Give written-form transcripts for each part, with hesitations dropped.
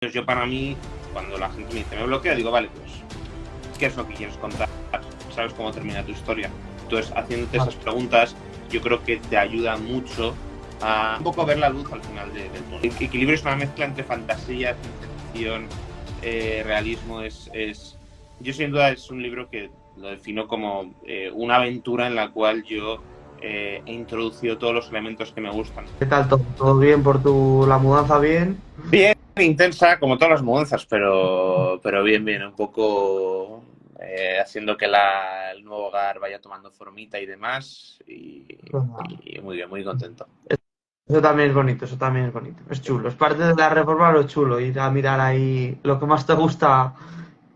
yo para mí, cuando la gente me dice, me bloquea, digo, vale, pues, ¿qué es lo que quieres contar? ¿Sabes cómo termina tu historia? Entonces, haciéndote esas preguntas, yo creo que te ayuda mucho a un poco ver la luz al final del túnel. El equilibrio es una mezcla entre fantasía, ciencia ficción, realismo. Yo sin duda es un libro que lo defino como una aventura en la cual yo he introducido todos los elementos que me gustan. ¿Qué tal todo? ¿Todo bien por la mudanza bien? Bien, intensa, como todas las mudanzas, pero bien, un poco haciendo que el nuevo hogar vaya tomando formita y demás, y muy bien, muy contento. Eso también es bonito, eso también es bonito. Es chulo. Es parte de la reforma lo chulo, ir a mirar ahí lo que más te gusta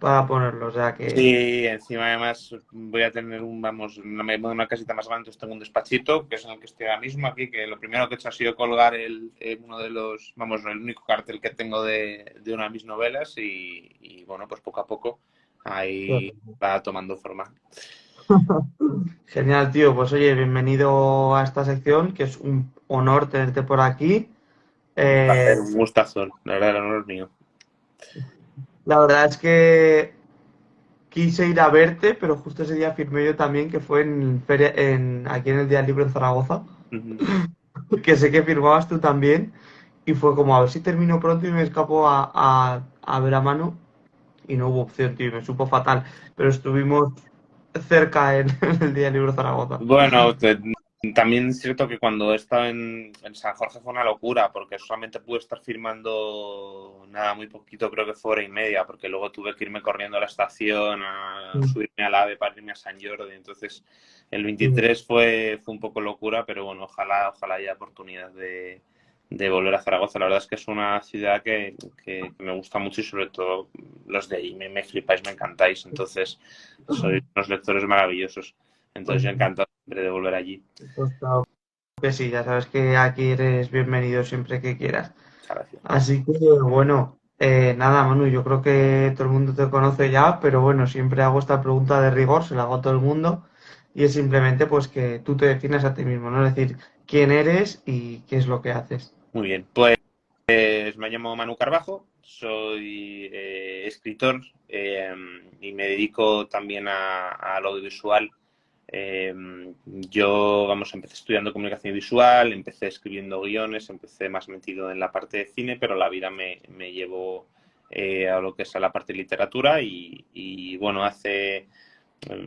para ponerlo. O sea que. Sí, encima además voy a tener una casita más grande, entonces tengo un despachito, que es en el que estoy ahora mismo aquí, que lo primero que he hecho ha sido colgar uno de el único cartel que tengo de una de mis novelas y bueno, pues poco a poco ahí va tomando forma. Genial, tío. Pues oye, bienvenido a esta sección, que es un honor tenerte por aquí. Un placer, Eh, un gustazo, la verdad, el honor es mío. la verdad es que quise ir a verte, pero justo ese día firmé yo también, que fue aquí en el Día del Libro en Zaragoza, que sé que firmabas tú también, y fue como a ver si termino pronto y me escapo a ver a mano, y no hubo opción, tío, y me supo fatal, pero estuvimos cerca en el Día del Libro de Zaragoza. Bueno, también es cierto que cuando he estado en San Jorge fue una locura, porque solamente pude estar firmando nada, muy poquito, creo que fue hora y media, porque luego tuve que irme corriendo a la estación, a subirme al AVE para irme a San Jordi. Entonces, el 23 fue un poco locura, pero bueno, ojalá haya oportunidad de volver a Zaragoza. La verdad es que es una ciudad que me gusta mucho y sobre todo los de ahí me flipáis, me encantáis. Entonces, sois unos lectores maravillosos. Pues, Entonces yo encantado siempre de volver allí. pues claro que sí, ya sabes que aquí eres bienvenido siempre que quieras. Muchas gracias. Así que, bueno, nada, Manu, yo creo que todo el mundo te conoce ya, pero bueno, siempre hago esta pregunta de rigor, se la hago a todo el mundo, y es simplemente pues que tú te defines a ti mismo, ¿no? Es decir, quién eres y qué es lo que haces. Muy bien. Pues me llamo Manu Carbajo, soy escritor y me dedico también al audiovisual. Empecé estudiando comunicación visual, empecé escribiendo guiones, empecé más metido en la parte de cine, pero la vida me llevó a lo que es a la parte de literatura y bueno, hace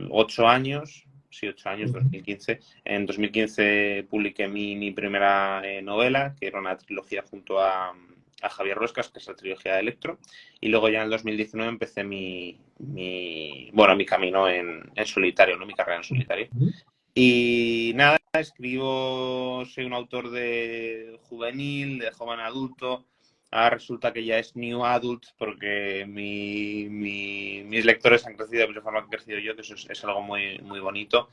8 años, sí, 8 años, 2015. En 2015 publiqué mi primera novela, que era una trilogía junto a Javier Ruescas, que es la trilogía de Electro. Y luego ya en el 2019 empecé mi camino en solitario, ¿no? Mi carrera en solitario. Y nada, soy un autor de juvenil, de joven adulto. Ahora resulta que ya es New Adult porque mis lectores han crecido de la forma que he crecido yo, que eso es algo muy, muy bonito.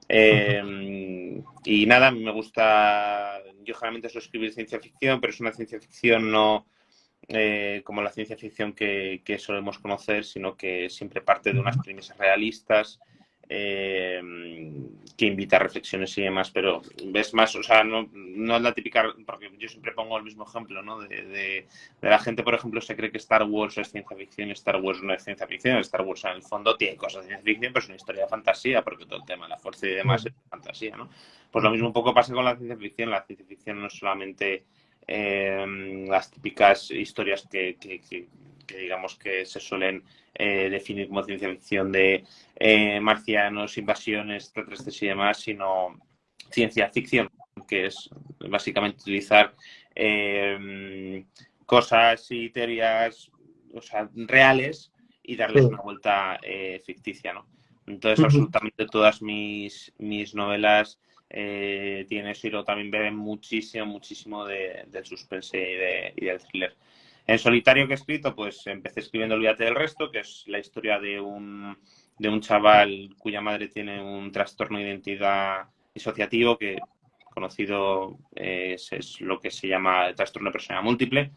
Y nada, a mí me gusta, yo generalmente suelo escribir ciencia ficción, pero es una ciencia ficción no como la ciencia ficción que solemos conocer, sino que siempre parte de unas premisas realistas, eh, que invita a reflexiones y demás, pero ves más, o sea, no es la típica, porque yo siempre pongo el mismo ejemplo, ¿no? De la gente, por ejemplo, se cree que Star Wars es ciencia ficción, Star Wars no es ciencia ficción, Star Wars en el fondo tiene cosas de ciencia ficción, pero es una historia de fantasía, porque todo el tema de la fuerza y demás es fantasía, ¿no? Pues lo mismo un poco pasa con la ciencia ficción no es solamente las típicas historias que digamos que se suelen definir como ciencia ficción de marcianos, invasiones, extraterrestres y demás, sino ciencia ficción, que es básicamente utilizar cosas y teorías, o sea, reales y Sí. darles una vuelta ficticia, ¿no? Entonces, absolutamente todas mis novelas tiene eso y luego también beben muchísimo del suspense y del thriller. En solitario que he escrito, pues empecé escribiendo Olvídate del resto, que es la historia de un chaval cuya madre tiene un trastorno de identidad disociativo que conocido es lo que se llama el trastorno de personalidad múltiple.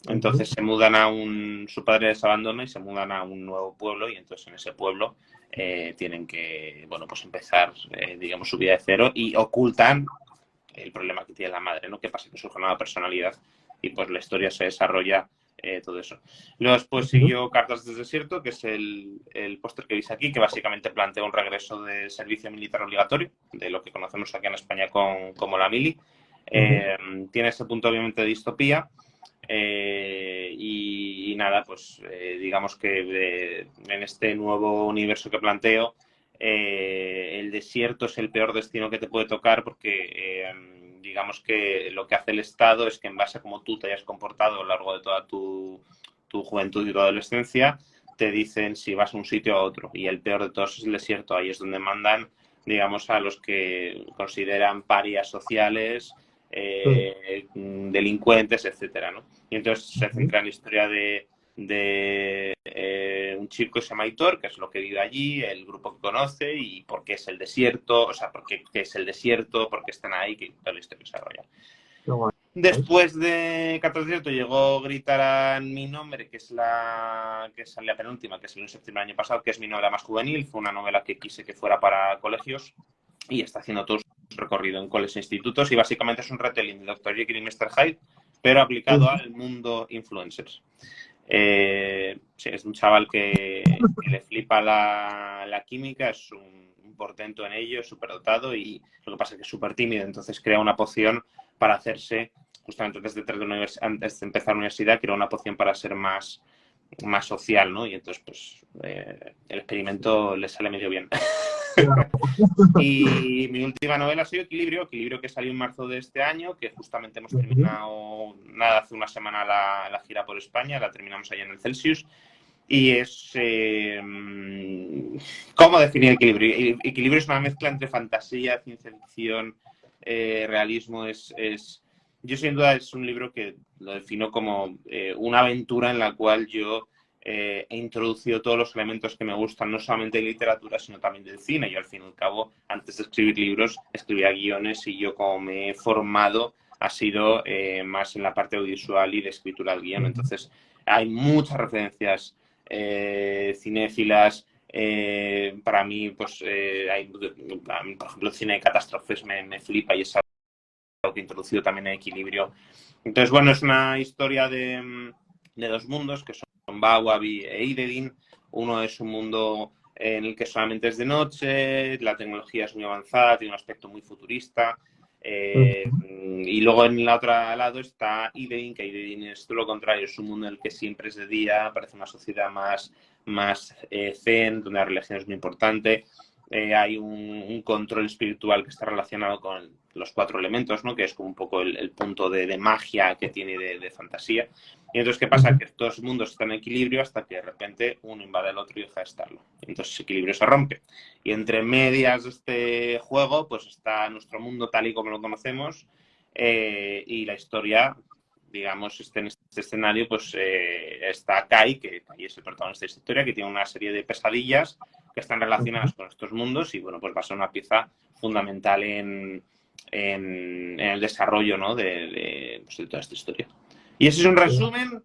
Entonces su padre les abandona y se mudan a un nuevo pueblo y entonces en ese pueblo tienen que, bueno, pues empezar, digamos, su vida de cero y ocultan el problema que tiene la madre, ¿no? ¿Qué pasa? Que surge una nueva personalidad y pues la historia se desarrolla todo eso. Luego después siguió Cartas del Desierto, que es el póster que veis aquí, que básicamente plantea un regreso del servicio militar obligatorio, de lo que conocemos aquí en España como la mili. Tiene ese punto obviamente de distopía. Y nada, pues digamos que en este nuevo universo que planteo, el desierto es el peor destino que te puede tocar porque digamos que lo que hace el Estado es que en base a cómo tú te hayas comportado a lo largo de toda tu juventud y tu adolescencia, te dicen si vas a un sitio o a otro. Y el peor de todos es el desierto. Ahí es donde mandan, digamos, a los que consideran parias sociales, delincuentes, etcétera, ¿no? Y entonces se centra en la historia de un chico que se llama Aitor, que es lo que vive allí, el grupo que conoce y por qué es el desierto, o sea, por qué es el desierto, por qué están ahí, que toda la historia se desarrolla. Después de Cartas del Desierto llegó Gritarán mi nombre, que es la penúltima, que salió en septiembre del año pasado, que es mi novela más juvenil. Fue una novela que quise que fuera para colegios y está haciendo todo su recorrido en colegios e institutos y básicamente es un retelling de Dr. Jekyll y Mr. Hyde, pero aplicado al mundo influencers. Sí, es un chaval que le flipa la química, es un portento en ello, súper dotado y lo que pasa es que es súper tímido, entonces crea una poción para hacerse, justamente antes de empezar la universidad, crea una poción para ser más social, ¿no? Y entonces, pues, el experimento le sale medio bien. Y mi última novela ha sido Equilibrio, que salió en marzo de este año, que justamente hemos terminado, hace una semana la gira por España, la terminamos allá en el Celsius. Y es... ¿cómo definir Equilibrio? Equilibrio es una mezcla entre fantasía, ciencia ficción, realismo. Yo sin duda es un libro que lo defino como una aventura en la cual yo he introducido todos los elementos que me gustan, no solamente de literatura, sino también del cine. Yo al fin y al cabo, antes de escribir libros, escribía guiones y yo como me he formado ha sido más en la parte audiovisual y de escritura del guión. Entonces hay muchas referencias cinéfilas. Para mí, pues, hay, por ejemplo, el cine de catástrofes me flipa y es algo que he introducido también en Equilibrio. Entonces, bueno, es una historia de dos mundos que son Bawabi e Idedin. Uno es un mundo en el que solamente es de noche, la tecnología es muy avanzada, tiene un aspecto muy futurista. Y luego en el otro lado está Idedin, que Idedin es todo lo contrario, es un mundo en el que siempre es de día, parece una sociedad más zen, donde la religión es muy importante. Hay un control espiritual que está relacionado con los 4 elementos, ¿no? Que es como un poco el punto de magia que tiene de fantasía. Y entonces, ¿qué pasa? Que todos los mundos están en equilibrio hasta que de repente uno invade al otro y deja de estarlo. Entonces ese equilibrio se rompe. Y entre medias de este juego, pues está nuestro mundo tal y como lo conocemos y la historia, digamos, en este escenario, pues está Kai, que Kai es el protagonista de esta historia, que tiene una serie de pesadillas que están relacionadas con estos mundos y, bueno, pues va a ser una pieza fundamental en el desarrollo, ¿no? de toda esta historia. Y ese es un resumen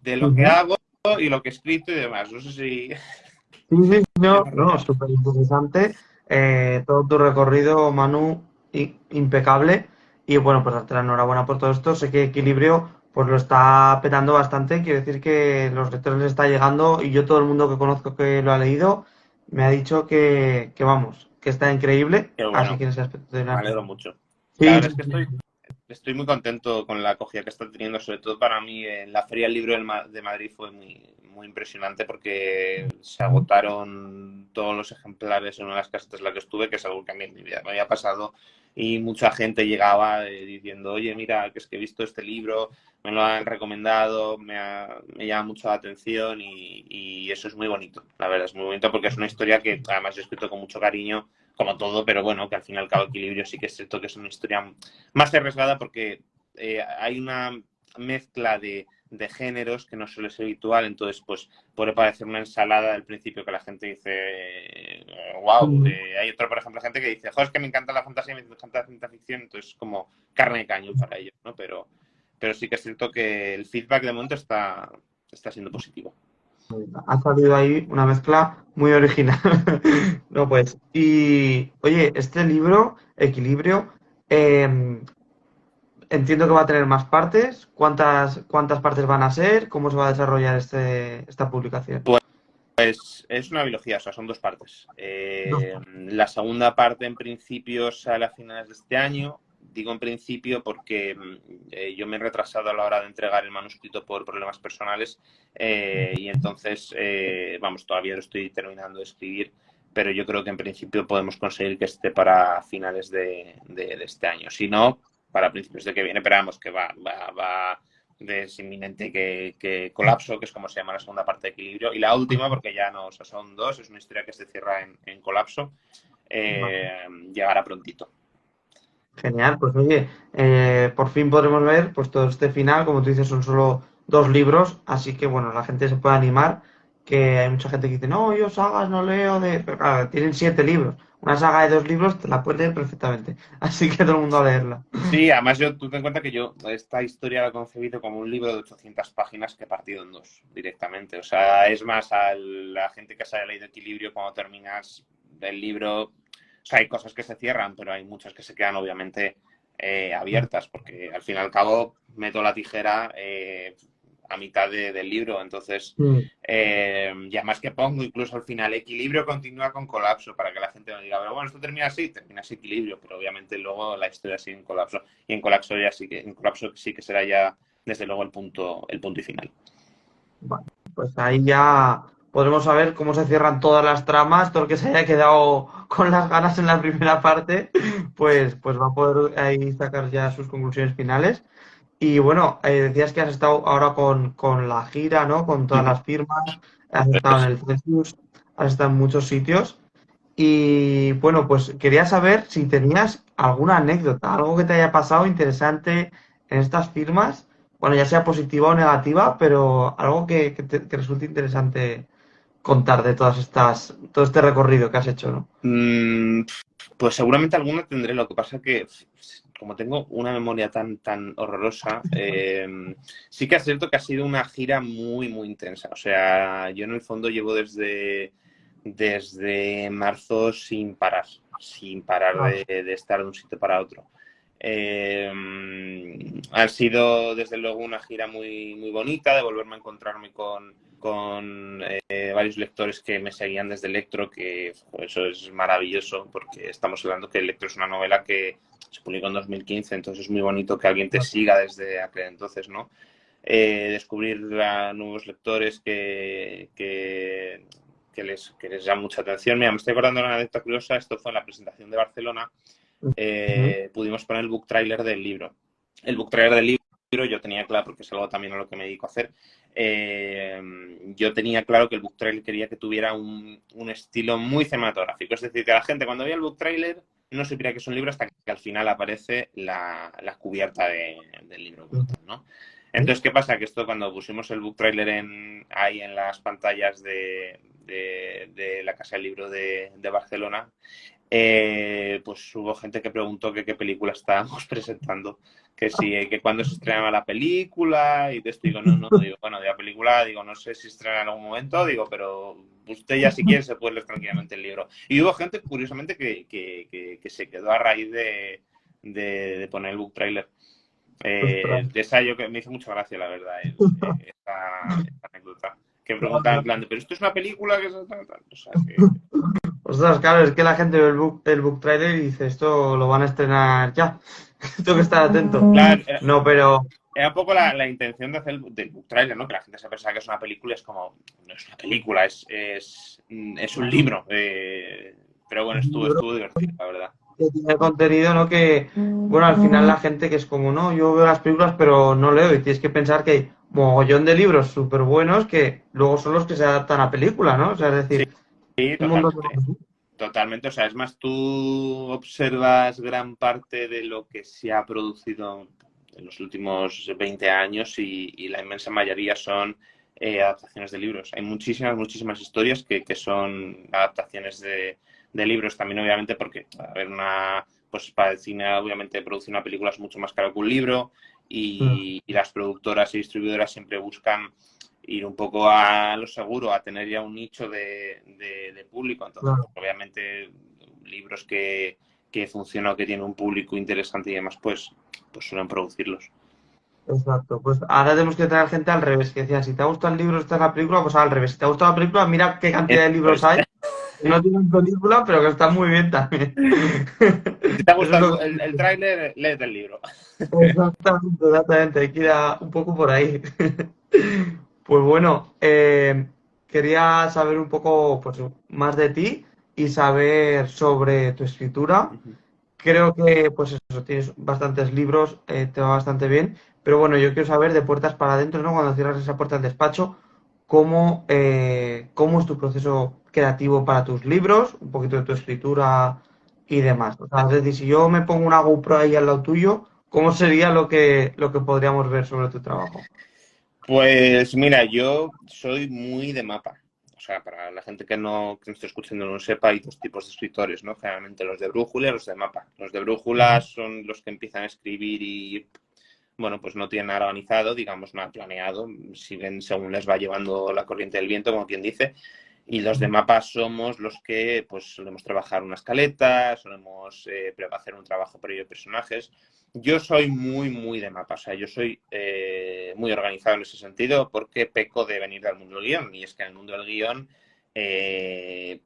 de lo que hago y lo que he escrito y demás. No sé si... Sí, no, súper interesante. Todo tu recorrido, Manu, impecable. Y bueno, pues darte la enhorabuena por todo esto. Sé que Equilibrio pues lo está petando bastante. Quiero decir que los lectores les está llegando y yo todo el mundo que conozco que lo ha leído me ha dicho que vamos, que está increíble. Qué bueno. Así que en ese aspecto me alegro mucho. Sí, la verdad es que estoy muy contento con la acogida que está teniendo, sobre todo para mí. En la Feria del Libro de Madrid fue muy impresionante porque se agotaron todos los ejemplares en una de las casetas en las que estuve, que es algo que a mí en mi vida me había pasado, y mucha gente llegaba diciendo, oye, mira, que es que he visto este libro, me lo han recomendado, me llama mucho la atención y eso es muy bonito, la verdad es muy bonito porque es una historia que además he escrito con mucho cariño, como todo, pero bueno, que al fin y al cabo Equilibrio sí que es cierto que es una historia más arriesgada porque hay una mezcla de géneros que no suele ser habitual, entonces pues puede parecer una ensalada al principio que la gente dice wow, hay otro, por ejemplo, gente que dice, joder, es que me encanta la fantasía, me encanta la ciencia ficción, entonces como carne de cañón para ellos, ¿no? Pero sí que es cierto que el feedback de momento está siendo positivo. Ha salido ahí una mezcla muy original. No, pues. Y, oye, este libro, Equilibrio, entiendo que va a tener más partes. ¿Cuántas partes van a ser? ¿Cómo se va a desarrollar esta publicación? Pues es una biología, o sea, son dos partes. Dos. La segunda parte, en principio, sale a finales de este año. Digo en principio porque yo me he retrasado a la hora de entregar el manuscrito por problemas personales y entonces, vamos, todavía lo estoy terminando de escribir, pero yo creo que en principio podemos conseguir que esté para finales de este año. Si no, para principios de que viene, pero vamos, que es inminente que colapso, que es como se llama la segunda parte de Equilibrio, y la última, porque ya no, o sea, son dos, es una historia que se cierra en colapso, llegará prontito. Genial, pues oye, por fin podremos ver pues todo este final, como tú dices, son solo 2 libros, así que bueno, la gente se puede animar, que hay mucha gente que dice, no, yo sagas no leo de... Pero claro, tienen 7 libros, una saga de 2 libros te la puedes leer perfectamente, así que todo el mundo a leerla. Sí, además tú ten en cuenta que yo esta historia la he concebido como un libro de 800 páginas que he partido en dos directamente. O sea, es más, a la gente que se haya leído Equilibrio, cuando terminas el libro, o sea, hay cosas que se cierran, pero hay muchas que se quedan obviamente abiertas, porque al fin y al cabo meto la tijera a mitad del libro. Entonces, Mm. y además que pongo incluso al final Equilibrio continúa con colapso para que la gente no diga, pero bueno, esto termina así Equilibrio, pero obviamente luego la historia sigue en colapso. Y en colapso sí que será ya desde luego el punto y final. Vale, pues ahí ya podremos saber cómo se cierran todas las tramas, todo el que se haya quedado con las ganas en la primera parte, pues va a poder ahí sacar ya sus conclusiones finales. Y bueno, decías que has estado ahora con la gira, ¿no? Con todas las firmas, has estado en el Celsius, has estado en muchos sitios. Y bueno, pues quería saber si tenías alguna anécdota, algo que te haya pasado interesante en estas firmas, bueno, ya sea positiva o negativa, pero algo que resulte interesante contar de todo este recorrido que has hecho, ¿no? Mm, pues seguramente alguna tendré, lo que pasa que como tengo una memoria tan horrorosa, sí que es cierto que ha sido una gira muy intensa. O sea, yo en el fondo llevo desde marzo sin parar Ah, de estar de un sitio para otro. Ha sido desde luego una gira muy bonita, de volverme a encontrarme con varios lectores que me seguían desde Electro, que eso es maravilloso, porque estamos hablando que Electro es una novela que se publicó en 2015, entonces es muy bonito que alguien te siga desde aquel entonces, ¿no? Descubrir a nuevos lectores que les llama mucha atención. Mira, me estoy acordando de una anécdota curiosa, esto fue en la presentación de Barcelona, ujú. pudimos poner el book trailer del libro. El book trailer del libro yo tenía claro, porque es algo también a lo que me dedico a hacer, yo tenía claro que el book trailer quería que tuviera un estilo muy cinematográfico. Es decir, que la gente cuando veía el book trailer no supiera que es un libro hasta que al final aparece la cubierta del libro como tal, ¿no? Entonces, ¿qué pasa? Que esto cuando pusimos el book trailer ahí en las pantallas de la Casa del Libro de Barcelona, pues hubo gente que preguntó que qué película estábamos presentando, que si, que cuándo se estrenaba la película, y te digo, no, digo, bueno, de la película, digo, no sé si estrena en algún momento, digo, pero usted ya si quiere se puede leer tranquilamente el libro. Y hubo gente, curiosamente, que se quedó a raíz de poner el book trailer. Ostras. De esa yo que me hizo mucha gracia, la verdad, esta anécdota. Que preguntaba en plan de, pero esto es una película que es tal. O sea que Ostras, claro, es que la gente ve el book trailer y dice, esto lo van a estrenar ya. Tengo que estar atento. claro, No, pero era un poco la intención de hacer del book trailer, ¿no? Que la gente se pensaba que es una película, es como, no es una película, es un libro. Pero bueno, estuvo divertido, la verdad. que tiene contenido, ¿no? Que, bueno, al final la gente que es como, no, yo veo las películas pero no leo y tienes que pensar que hay mogollón de libros súper buenos que luego son los que se adaptan a película, ¿no? O sea, es Sí, decir, sí, un montón totalmente. de... Totalmente. O sea, es más, tú observas gran parte de lo que se ha producido en los últimos 20 años y la inmensa mayoría son adaptaciones de libros. Hay muchísimas historias que son adaptaciones de libros también, obviamente, porque a ver, pues para el cine, obviamente, producir una película es mucho más caro que un libro y las productoras y distribuidoras siempre buscan ir un poco a lo seguro, a tener ya un nicho de público. Entonces, Claro. pues, obviamente, libros que funciona o que tiene un público interesante y demás, pues suelen producirlos. Exacto, pues ahora tenemos que traer gente al revés, que decía, si te ha gustado el libro, esta es la película, pues al revés. Si te ha gustado la película, mira qué cantidad de Esto libros es. hay, que no tienen película, pero que están muy bien también. Si te ha Eso es lo gustado que... el tráiler, léete el libro. Exactamente, exactamente, hay que ir un poco por ahí. Pues bueno, quería saber un poco pues, más de ti y saber sobre tu escritura. Creo que, pues eso, tienes bastantes libros, te va bastante bien, pero bueno, yo quiero saber de puertas para adentro, ¿no? Cuando cierras esa puerta del despacho, cómo es tu proceso creativo para tus libros, un poquito de tu escritura y demás. O sea, es decir, si yo me pongo una GoPro ahí al lado tuyo, ¿cómo sería lo que podríamos ver sobre tu trabajo? Pues mira, yo soy muy de mapa. O sea, para la gente que no esté escuchando no sepa, hay dos tipos de escritores, ¿no? Generalmente los de brújula y los de mapa. Los de brújula son los que empiezan a escribir y, bueno, pues no tienen nada organizado, digamos, nada planeado. Siguen según les va llevando la corriente del viento, como quien dice. Y los de mapa somos los que, pues, solemos trabajar una escaleta, solemos hacer un trabajo previo de personajes. Yo soy muy, muy de mapa, o sea, yo soy muy organizado en ese sentido porque peco de venir del mundo del guión. Y es que en el mundo del guión eh,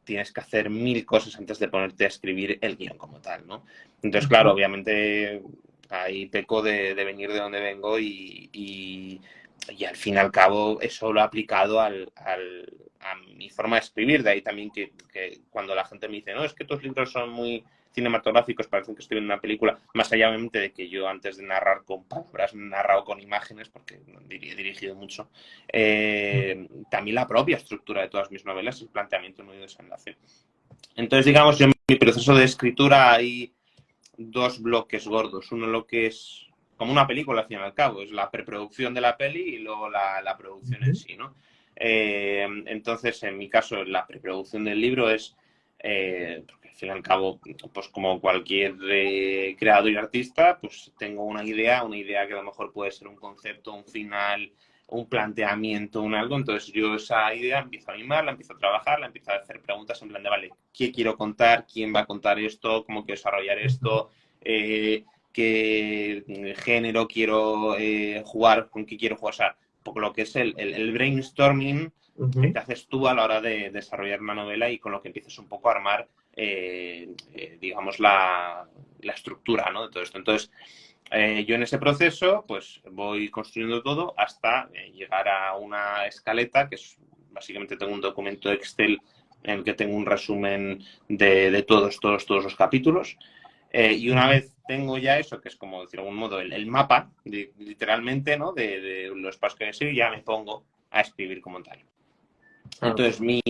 tienes que hacer mil cosas antes de ponerte a escribir el guión como tal, ¿no? Entonces, claro, obviamente ahí peco de venir de donde vengo y al fin y al cabo eso lo he aplicado a mi forma de escribir. De ahí también que cuando la gente me dice, no, es que tus libros son muy cinematográficos, parecen que estoy en una película, más allá obviamente de que yo antes de narrar con palabras, he narrado con imágenes, porque he dirigido mucho, también la propia estructura de todas mis novelas, el planteamiento no y desenlace. Entonces, digamos, yo en mi proceso de escritura hay dos bloques gordos. Uno lo que es como una película, al fin y al cabo, es la preproducción de la peli y luego la producción en sí, ¿no? Entonces, en mi caso, la preproducción del libro es, porque al fin y al cabo, pues como cualquier creador y artista, pues tengo una idea que a lo mejor puede ser un concepto, un final, un planteamiento, un algo. Entonces yo esa idea empiezo a animar, la empiezo a trabajar, la empiezo a hacer preguntas en plan de, vale, ¿qué quiero contar? ¿Quién va a contar esto? ¿Cómo quiero desarrollar esto? ¿Qué género quiero jugar? ¿Con qué quiero jugar? O sea, un poco lo que es el brainstorming que haces tú a la hora de desarrollar una novela y con lo que empiezas un poco a armar, digamos, la estructura, ¿no? De todo esto. Entonces, yo en ese proceso, pues voy construyendo todo hasta llegar a una escaleta, que es básicamente tengo un documento Excel en el que tengo un resumen de todos los capítulos. Y una vez tengo ya eso, que es como decir de algún modo el mapa, literalmente, ¿no? De los pasos que seguir, ya me pongo a escribir como tal. Entonces, mi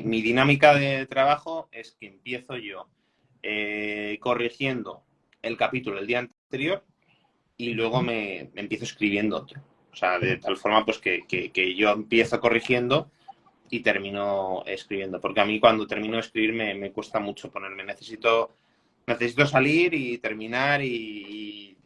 dinámica de trabajo es que empiezo yo corrigiendo el capítulo del día anterior y luego me empiezo escribiendo otro. O sea, de tal forma pues que yo empiezo corrigiendo y termino escribiendo. Porque a mí cuando termino de escribir me cuesta mucho ponerme. Necesito salir y terminar y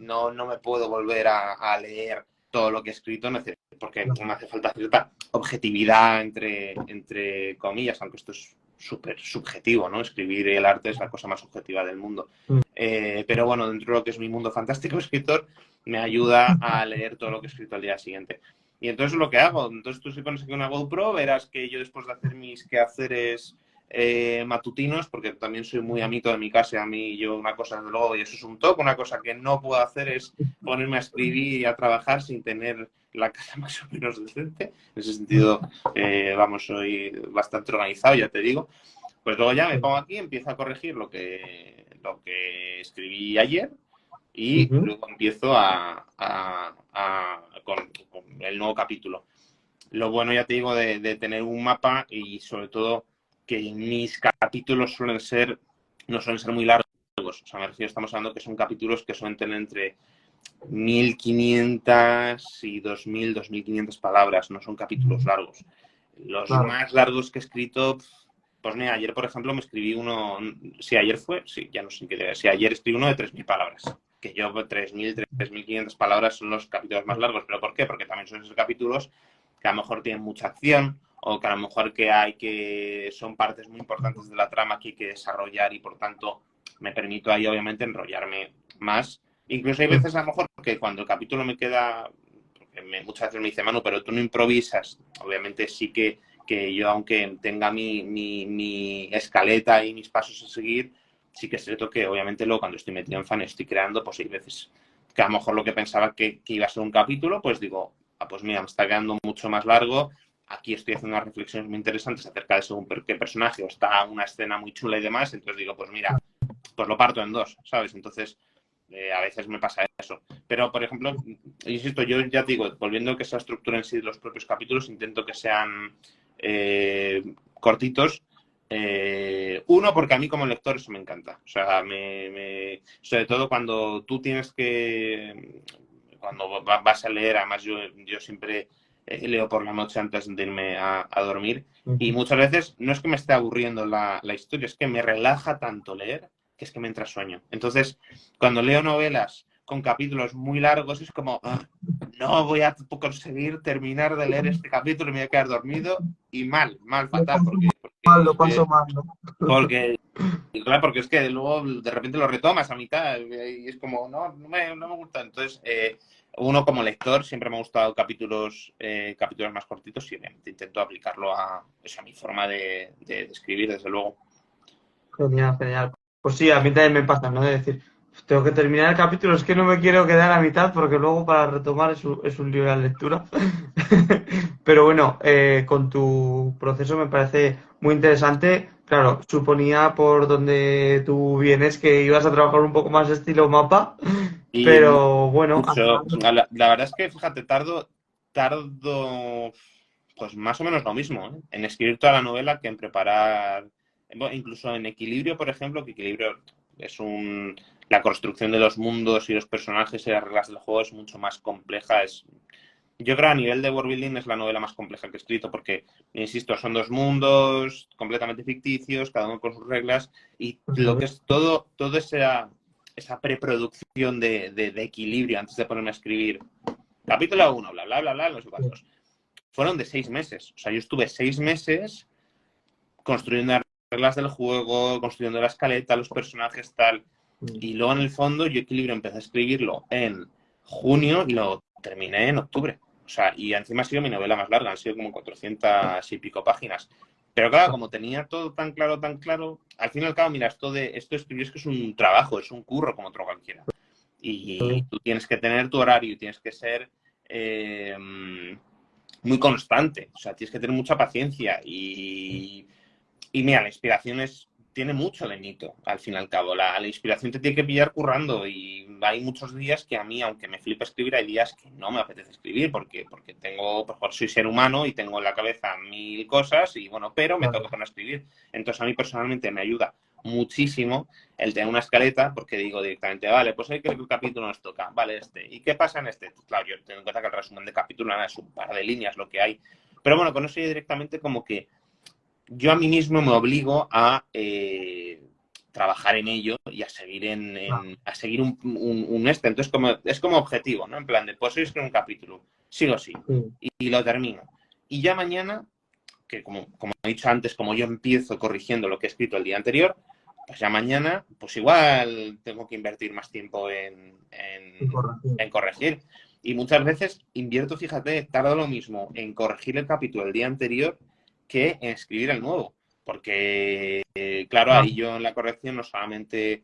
no me puedo volver a leer todo lo que he escrito porque me hace falta cierta objetividad entre comillas, aunque esto es súper subjetivo, ¿no? Escribir el arte es la cosa más objetiva del mundo. Pero bueno, dentro de lo que es mi mundo fantástico escritor, me ayuda a leer todo lo que he escrito al día siguiente. Y entonces es lo que hago. Entonces tú si pones aquí una GoPro, verás que yo después de hacer mis quehaceres matutinos, porque también soy muy amito de mi casa, a mí yo una cosa desde luego, y eso es un toque, una cosa que no puedo hacer es ponerme a escribir y a trabajar sin tener la casa más o menos decente. En ese sentido, vamos, soy bastante organizado, ya te digo. Pues luego ya me pongo aquí, empiezo a corregir lo que escribí ayer y luego empiezo con el nuevo capítulo. Lo bueno, ya te digo, de tener un mapa y sobre todo que mis capítulos no suelen ser muy largos. O sea, me refiero, estamos hablando que son capítulos que suelen tener entre 1.500 y 2.000, 2.500 palabras, no son capítulos largos. Los más largos que he escrito, pues mira, ayer, por ejemplo, me escribí uno, si ayer fue, sí, ya no sé qué debe, si ayer escribí uno de 3.000 palabras, que yo 3.000, 3.500 palabras son los capítulos más largos. ¿Pero por qué? Porque también son esos capítulos que a lo mejor tienen mucha acción o que a lo mejor son partes muy importantes de la trama que hay que desarrollar y por tanto me permito ahí obviamente enrollarme más. Incluso hay veces a lo mejor que cuando el capítulo me queda, porque muchas veces me dice, Manu, pero tú no improvisas. Obviamente sí que yo, aunque tenga mi escaleta y mis pasos a seguir, sí que es cierto que obviamente luego cuando estoy metido en fan estoy creando, pues hay veces que a lo mejor lo que pensaba que iba a ser un capítulo, pues digo, pues mira, me está quedando mucho más largo, aquí estoy haciendo unas reflexiones muy interesantes acerca de según qué personaje, o está una escena muy chula y demás, entonces digo, pues mira, pues lo parto en dos, ¿sabes? Entonces, a veces me pasa eso. Pero, por ejemplo, insisto, yo ya digo, volviendo a que esa estructura en sí de los propios capítulos, intento que sean cortitos. Uno, porque a mí como lector eso me encanta. O sea, sobre todo cuando tú tienes que... Cuando vas a leer, además yo siempre leo por la noche antes de irme a dormir. Y muchas veces no es que me esté aburriendo la historia, es que me relaja tanto leer que es que me entra sueño. Entonces, cuando leo novelas con capítulos muy largos, es como, no voy a conseguir terminar de leer este capítulo y me voy a quedar dormido y mal, fatal, Lo paso mal, ¿no? claro, porque es que luego de repente lo retomas a mitad y es como, no me gusta. Entonces, uno como lector siempre me ha gustado capítulos más cortitos y intento aplicarlo a mi forma de escribir, desde luego. Genial, genial. Pues sí, a mí también me pasa, ¿no? De decir, tengo que terminar el capítulo, es que no me quiero quedar a mitad porque luego para retomar es un libro de lectura. Pero bueno, con tu proceso me parece muy interesante. Claro, suponía por donde tú vienes que ibas a trabajar un poco más estilo mapa, Y pero bueno, al mucho, final... la verdad es que, fíjate, tardo pues más o menos lo mismo, ¿eh? En escribir toda la novela que en preparar, bueno, incluso en Equilibrio, por ejemplo, que Equilibrio es la construcción de los mundos y los personajes y las reglas del juego es mucho más compleja. Yo creo a nivel de world building es la novela más compleja que he escrito porque, insisto, son dos mundos completamente ficticios, cada uno con sus reglas y lo que es todo esa preproducción de Equilibrio antes de ponerme a escribir capítulo 1, bla, bla, bla, bla, no sé cuántos. Fueron de 6 meses. O sea, yo estuve 6 meses construyendo las reglas del juego, construyendo la escaleta, los personajes, tal. Y luego, en el fondo, yo Equilibrio empecé a escribirlo en junio y lo terminé en octubre. O sea, y encima ha sido mi novela más larga, han sido como 400 y pico páginas. Pero claro, como tenía todo tan claro, al fin y al cabo, mira, esto de escribir es que es un trabajo, es un curro como otro cualquiera. Y tú tienes que tener tu horario y tienes que ser muy constante. O sea, tienes que tener mucha paciencia. Y mira, la inspiración tiene mucho de mito, al fin y al cabo. La inspiración te tiene que pillar currando y hay muchos días que a mí, aunque me flipa escribir, hay días que no me apetece escribir porque tengo, por favor, soy ser humano y tengo en la cabeza 1000 cosas y bueno, pero me toca poner a escribir. Entonces a mí personalmente me ayuda muchísimo el tener una escaleta porque digo directamente, vale, pues hay que el capítulo nos toca, vale, ¿y qué pasa en este? Pues claro, yo tengo en cuenta que el resumen de capítulo nada, es un par de líneas lo que hay. Pero bueno, con eso yo directamente como que yo a mí mismo me obligo a trabajar en ello y a seguir a seguir un este. Entonces, es como objetivo, ¿no? En plan de, pues hoy escribo un capítulo, sí o sí, y lo termino. Y ya mañana, que como he dicho antes, como yo empiezo corrigiendo lo que he escrito el día anterior, pues ya mañana, pues igual tengo que invertir más tiempo en corregir. Y muchas veces invierto, fíjate, tardo lo mismo en corregir el capítulo del día anterior que en escribir el nuevo. Porque, claro, ahí yo en la corrección no solamente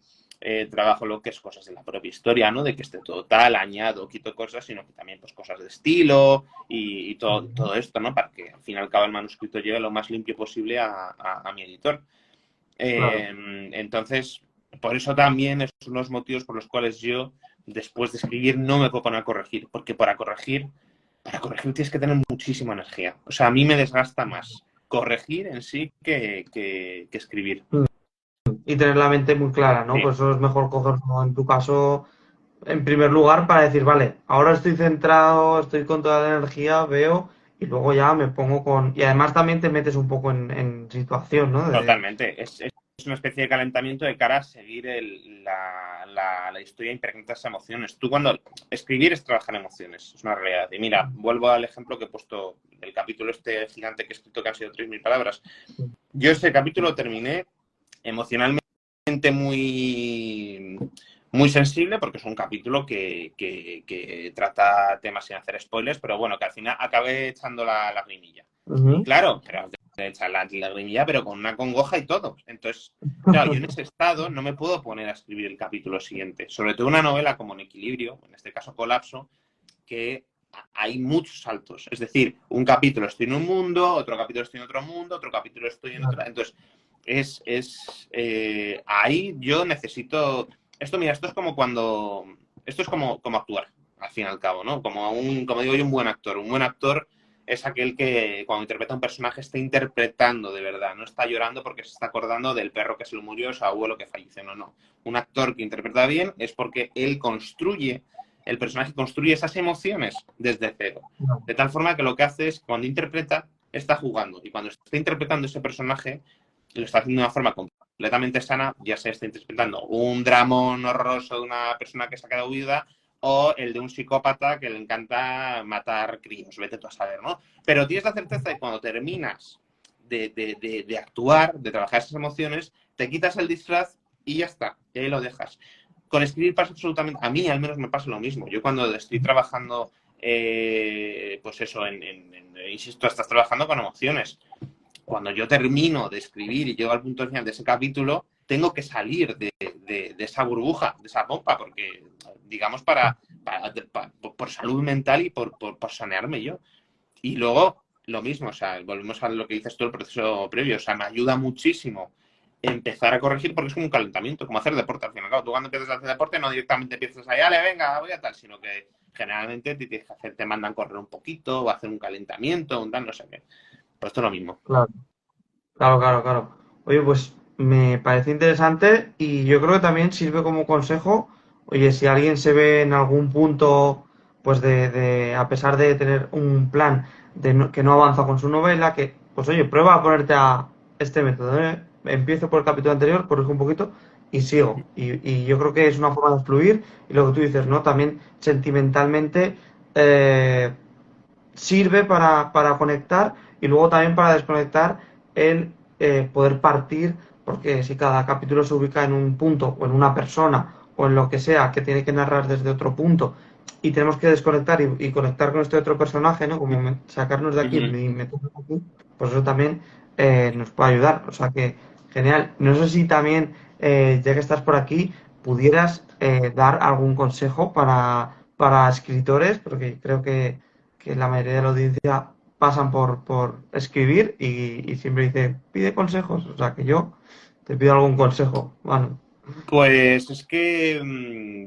trabajo lo que es cosas de la propia historia, ¿no? De que esté todo tal, añado, quito cosas, sino que también pues cosas de estilo y todo esto, ¿no? Para que al fin y al cabo el manuscrito llegue lo más limpio posible a mi editor. Entonces, por eso también es uno de los motivos por los cuales yo, después de escribir, no me puedo poner a corregir, porque para corregir tienes que tener muchísima energía. O sea, a mí me desgasta más corregir en sí que escribir. Y tener la mente muy clara, ¿no? Sí. Pues eso es mejor cogerlo en tu caso en primer lugar para decir, vale, ahora estoy centrado, estoy con toda la energía, veo y luego ya me pongo con... Y además también te metes un poco en situación, ¿no? Totalmente. Es una especie de calentamiento de cara a seguir la historia impregnada de emociones. Tú cuando escribir es trabajar emociones, es una realidad. Y mira, vuelvo al ejemplo que he puesto del capítulo este gigante que he escrito que han sido 3000 palabras. Yo este capítulo terminé emocionalmente técnicamente muy, muy sensible, porque es un capítulo que trata temas sin hacer spoilers, pero bueno, que al final acabé echando la lagrimilla. Y claro, pero echar la lagrimilla, pero con una congoja y todo. Entonces, claro, yo en ese estado no me puedo poner a escribir el capítulo siguiente. Sobre todo una novela como En Equilibrio, en este caso Colapso, que hay muchos saltos. Es decir, un capítulo estoy en un mundo, otro capítulo estoy en otro mundo, otro capítulo estoy en otro. Entonces, ahí yo necesito. Mira, esto es como cuando. Esto es como actuar, al fin y al cabo, ¿no? Como digo yo, un buen actor. Un buen actor es aquel que cuando interpreta a un personaje está interpretando de verdad, no está llorando porque se está acordando del perro que se le murió, su abuelo que falleció, no. Un actor que interpreta bien es porque él el personaje construye esas emociones desde cero. De tal forma que lo que hace es, cuando interpreta, está jugando. Y cuando está interpretando ese personaje, lo está haciendo de una forma completamente sana, ya sea está interpretando un dramón horroroso de una persona que se ha quedado viuda o el de un psicópata que le encanta matar críos, vete tú a saber, ¿no? Pero tienes la certeza de que cuando terminas de actuar, de trabajar esas emociones, te quitas el disfraz y ya está, y ahí lo dejas. Con escribir pasa absolutamente, a mí al menos me pasa lo mismo. Yo cuando estoy trabajando, pues eso, insisto, estás trabajando con emociones. Cuando yo termino de escribir y llego al punto final de ese capítulo, tengo que salir de esa burbuja, de esa pompa, porque, digamos, por salud mental y por sanearme yo. Y luego, lo mismo, o sea, volvemos a lo que dices tú, el proceso previo, o sea, me ayuda muchísimo empezar a corregir porque es como un calentamiento, como hacer deporte al final. Claro, tú cuando empiezas a hacer deporte no directamente empiezas ahí, dale, venga, voy a tal, sino que generalmente te mandan correr un poquito o hacer un calentamiento, un tal, no sé qué. Pues esto es lo mismo. Claro, claro, claro, claro. Oye, pues me parece interesante y yo creo que también sirve como consejo. Oye, si alguien se ve en algún punto, pues a pesar de tener un plan que no avanza con su novela, que, pues oye, prueba a ponerte a este método, ¿eh? Empiezo por el capítulo anterior, corrijo un poquito y sigo. Y yo creo que es una forma de fluir y lo que tú dices, ¿no? También sentimentalmente eh, sirve para conectar y luego también para desconectar el poder partir, porque si cada capítulo se ubica en un punto o en una persona o en lo que sea que tiene que narrar desde otro punto y tenemos que desconectar y conectar con este otro personaje, ¿no? Como sacarnos de aquí y meternos aquí, pues eso también nos puede ayudar. O sea que genial. No sé si también, ya que estás por aquí, pudieras dar algún consejo para escritores, porque creo que la mayoría de la audiencia pasan por escribir y siempre dice, pide consejos. O sea que yo te pido algún consejo, Manu. Pues es que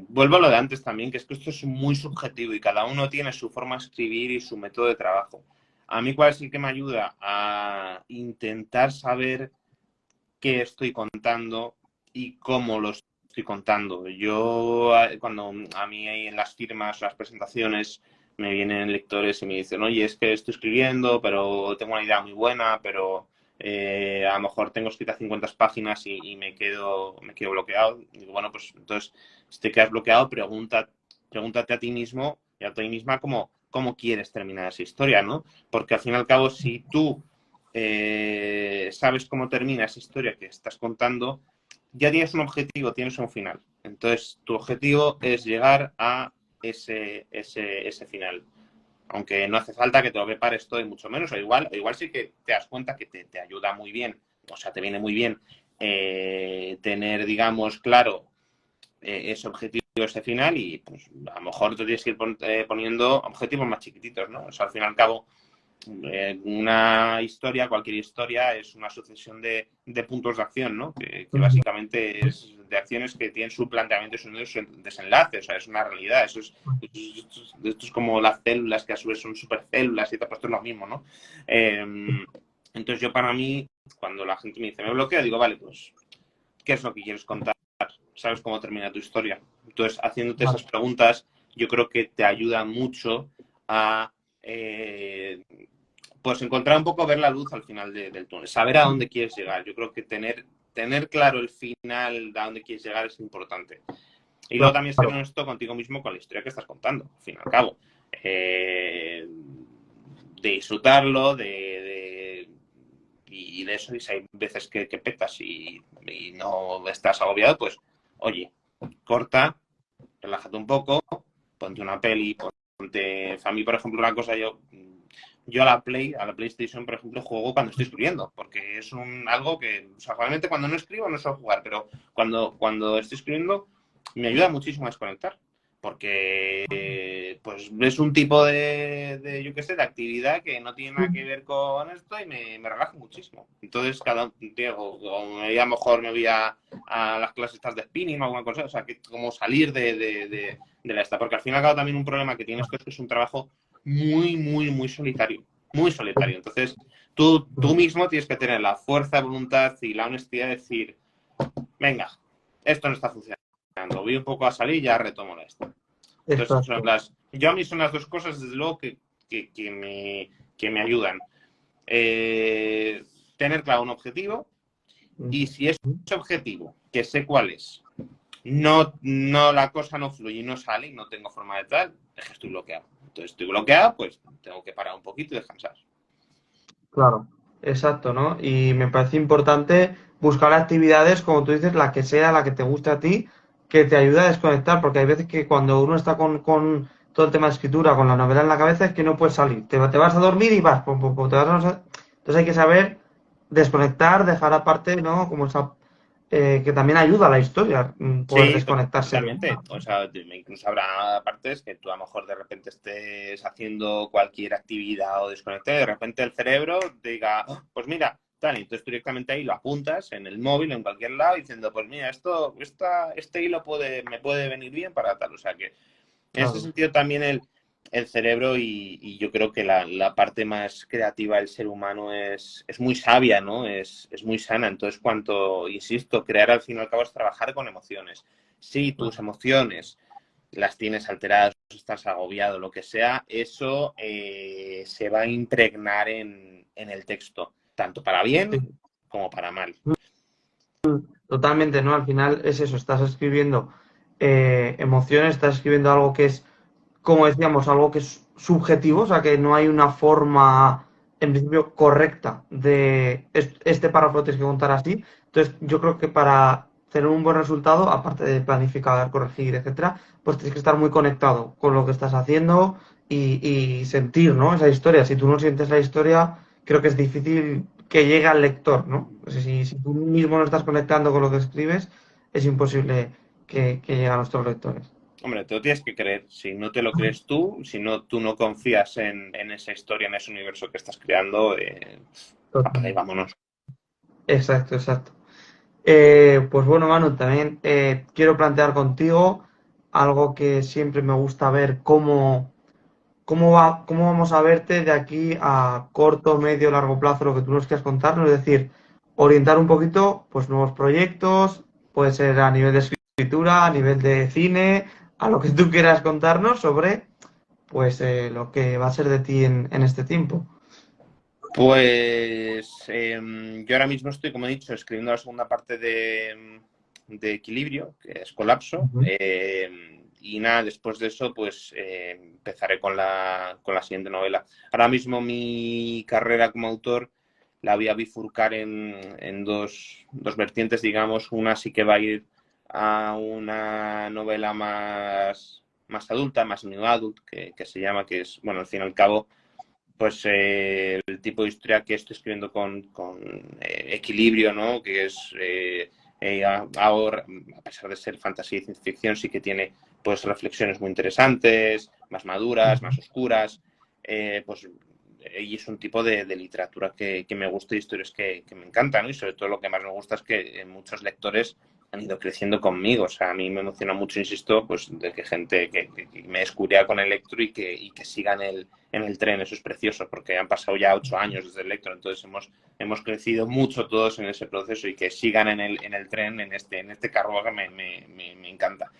vuelvo a lo de antes también, que es que esto es muy subjetivo y cada uno tiene su forma de escribir y su método de trabajo. A mí, ¿cuál es el que me ayuda? A intentar saber qué estoy contando y cómo lo estoy contando. Yo, cuando a mí en las firmas, las presentaciones, me vienen lectores y me dicen, oye, es que estoy escribiendo, pero tengo una idea muy buena, pero a lo mejor tengo escritas 50 páginas y me quedo bloqueado. Y digo, bueno, pues entonces, si te quedas bloqueado, pregúntate a ti mismo y a ti misma cómo quieres terminar esa historia, ¿no? Porque al fin y al cabo, si tú sabes cómo termina esa historia que estás contando, ya tienes un objetivo, tienes un final. Entonces, tu objetivo es llegar a ese final. Aunque no hace falta que te lo prepares todo y mucho menos, o igual sí que te das cuenta que te ayuda muy bien, o sea, te viene muy bien tener, digamos, claro ese objetivo, ese final, y pues a lo mejor te tienes que ir poniendo objetivos más chiquititos, ¿no? O sea, al fin y al cabo, una historia, cualquier historia, es una sucesión de puntos de acción, ¿no? Que básicamente es de acciones que tienen su planteamiento y su desenlace, o sea, es una realidad. Esto es como las células que a su vez son supercélulas y todo esto es lo mismo, ¿no? Entonces yo para mí, cuando la gente me dice, me bloquea, digo, vale, pues, ¿qué es lo que quieres contar? ¿Sabes cómo termina tu historia? Entonces, haciéndote esas preguntas, yo creo que te ayuda mucho a pues encontrar un poco, ver la luz al final del túnel, saber a dónde quieres llegar. Yo creo que tener claro el final, de a dónde quieres llegar, es importante. Y luego también ser honesto contigo mismo con la historia que estás contando, al fin y al cabo. De disfrutarlo, y y de eso, y si hay veces que petas y no estás agobiado, pues, oye, corta, relájate un poco, ponte una peli, ponte... A mí, por ejemplo, una cosa, yo a la PlayStation, por ejemplo, juego cuando estoy escribiendo, porque es algo que, o sea, realmente cuando no escribo no suelo jugar, pero cuando estoy escribiendo me ayuda muchísimo a desconectar, porque pues es un tipo yo qué sé, de actividad que no tiene nada que ver con esto y me relaja muchísimo. Entonces, o a lo mejor me voy a las clases estas de spinning o alguna cosa, o sea, que como salir de la esta, porque al fin y al cabo también un problema que tiene esto es que es un trabajo muy, muy, muy solitario, muy solitario. Entonces, tú mismo tienes que tener la fuerza de voluntad y la honestidad de decir, venga, esto no está funcionando, voy un poco a salir y ya retomo esto. Entonces, yo a mí son las dos cosas, desde luego, que me ayudan. Tener claro un objetivo, y si ese objetivo, que sé cuál es, no la cosa no fluye y no sale y no tengo forma de tal, es que estoy bloqueado. Entonces estoy bloqueado, pues tengo que parar un poquito y descansar. Claro, exacto, ¿no? Y me parece importante buscar actividades, como tú dices, la que sea, la que te guste a ti, que te ayude a desconectar, porque hay veces que cuando uno está con todo el tema de escritura, con la novela en la cabeza, es que no puedes salir. Te vas a dormir y vas, pum, pum, pum, Entonces hay que saber desconectar, dejar aparte, ¿no? Como esa, que también ayuda a la historia, poder Sí, desconectarse de totalmente. una. O sea, incluso habrá partes que tú a lo mejor de repente estés haciendo cualquier actividad o desconecte, y de repente el cerebro te diga, "Oh, pues mira, tal", y entonces tú directamente ahí lo apuntas en el móvil, en cualquier lado, diciendo, pues mira, este hilo me puede venir bien para tal. O sea que en ese Claro. sentido también el cerebro y yo creo que la parte más creativa del ser humano es muy sabia, ¿no? Es muy sana. Entonces, insisto, crear al fin y al cabo es trabajar con emociones. Si tus emociones las tienes alteradas, estás agobiado, lo que sea, eso se va a impregnar en el texto, tanto para bien Sí. como para mal. Totalmente, ¿no? Al final es eso, estás escribiendo emociones, estás escribiendo algo que es, como decíamos, algo que es subjetivo, o sea, que no hay una forma, en principio, correcta de este párrafo lo tienes que contar así. Entonces, yo creo que para tener un buen resultado, aparte de planificar, corregir, etcétera, pues tienes que estar muy conectado con lo que estás haciendo y sentir, ¿no? Esa historia. Si tú no sientes la historia, creo que es difícil que llegue al lector, ¿no? O sea, si tú mismo no estás conectando con lo que escribes, es imposible que llegue a nuestros lectores. Hombre, te lo tienes que creer. Si no te lo crees tú, si no tú no confías en esa historia, en ese universo que estás creando, apaga y vámonos. Exacto, exacto. Pues bueno, Manu, también quiero plantear contigo algo que siempre me gusta ver cómo vamos a verte de aquí a corto, medio, largo plazo, lo que tú nos quieras contarnos, es decir, orientar un poquito, pues nuevos proyectos, puede ser a nivel de escritura, a nivel de cine, a lo que tú quieras contarnos sobre, pues, lo que va a ser de ti en este tiempo. Pues yo ahora mismo estoy, como he dicho, escribiendo la segunda parte de Equilibrio, que es Colapso. Ujú. Y nada, después de eso, pues empezaré con la siguiente novela. Ahora mismo mi carrera como autor la voy a bifurcar en dos vertientes, digamos. Una sí que va a ir a una novela más adulta, más new adult, que se llama, que es, bueno, al fin y al cabo pues el tipo de historia que estoy escribiendo con Equilibrio, ¿no? Que es ahora, a pesar de ser fantasía y ciencia ficción, sí que tiene pues reflexiones muy interesantes, más maduras, más oscuras, pues y es un tipo de literatura que me gusta y historias que me encantan, ¿no? Y sobre todo lo que más me gusta es que muchos lectores han ido creciendo conmigo. O sea, a mí me emociona mucho, insisto, pues de que gente que me descubría con Electro y que sigan en el tren. Eso es precioso porque han pasado ya 8 años desde Electro, entonces hemos crecido mucho todos en ese proceso y que sigan en el tren, en este carruaje, me encanta.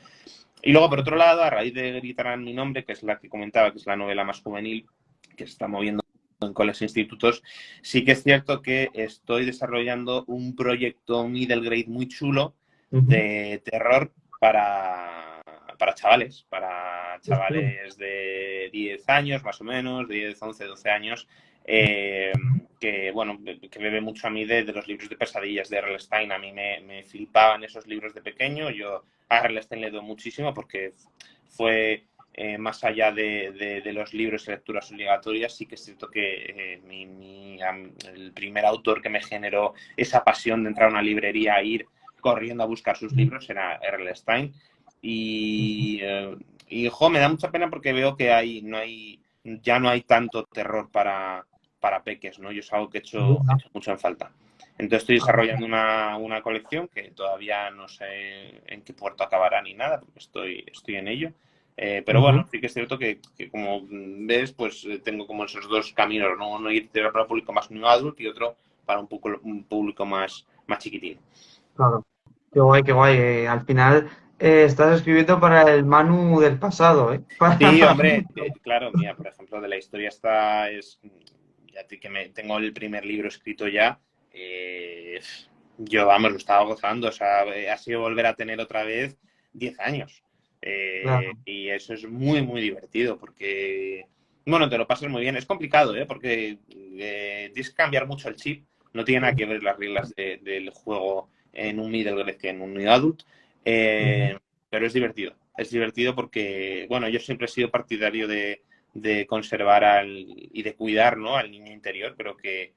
Y luego, por otro lado, a raíz de Gritarán mi nombre, que es la que comentaba, que es la novela más juvenil que se está moviendo en colegios e institutos, sí que es cierto que estoy desarrollando un proyecto middle grade muy chulo Ujú. de terror para chavales de 10 años, más o menos, de 10, 11, 12 años, bueno, que bebe mucho a mí de los libros de pesadillas de R.L. Stine. A mí me flipaban esos libros de pequeño. Yo a R.L. Stine le doy muchísimo porque fue, más allá de los libros y lecturas obligatorias, sí que es cierto que el primer autor que me generó esa pasión de entrar a una librería e ir corriendo a buscar sus libros era R.L. Stine. Jo, me da mucha pena porque veo que ya no hay tanto terror para peques, ¿no? Yo es algo que he hecho mucho en falta. Entonces estoy desarrollando una colección que todavía no sé en qué puerto acabará ni nada, porque estoy en ello. Pero bueno, sí que es cierto que como ves, pues tengo como esos dos caminos, ¿no? Uno ir para un público más new adult y otro para un público más chiquitín. Claro. Qué guay, qué guay. Al final estás escribiendo para el Manu del pasado, ¿eh? Sí, hombre, claro, mira, por ejemplo, de la historia ya que tengo el primer libro escrito ya, yo, vamos, lo estaba gozando, o sea, ha sido volver a tener otra vez 10 años. Claro. Y eso es muy, muy divertido porque, bueno, te lo pasas muy bien. Es complicado, porque tienes que cambiar mucho el chip. No tiene nada que ver las reglas del juego en un middle grade que en un new adult. Pero es divertido. Es divertido porque, bueno, yo siempre he sido partidario de conservar y de cuidar, ¿no?, al niño interior. Creo que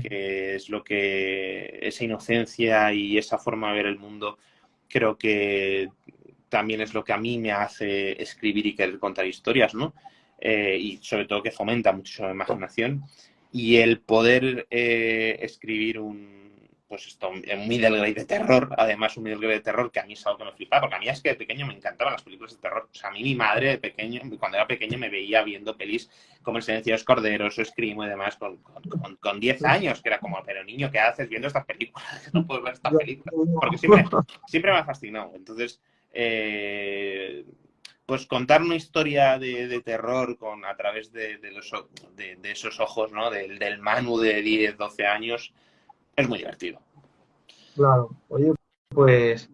es lo que esa inocencia y esa forma de ver el mundo, creo que también es lo que a mí me hace escribir y querer contar historias, ¿no? Y sobre todo que fomenta mucho la imaginación. Y el poder escribir un middle grade de terror, además un middle grade de terror que a mí es algo que me flipaba, porque a mí es que de pequeño me encantaban las películas de terror. O sea, a mí mi madre de pequeño, cuando era pequeño, me veía viendo pelis como El silencio de los corderos o Scream y demás con 10 años, que era como, pero niño, ¿qué haces viendo estas películas? No puedo ver estas películas. Porque siempre me ha fascinado. Entonces, pues contar una historia de terror a través de esos ojos, ¿no?, del Manu de 10, 12 años, es muy divertido. Claro. Oye, pues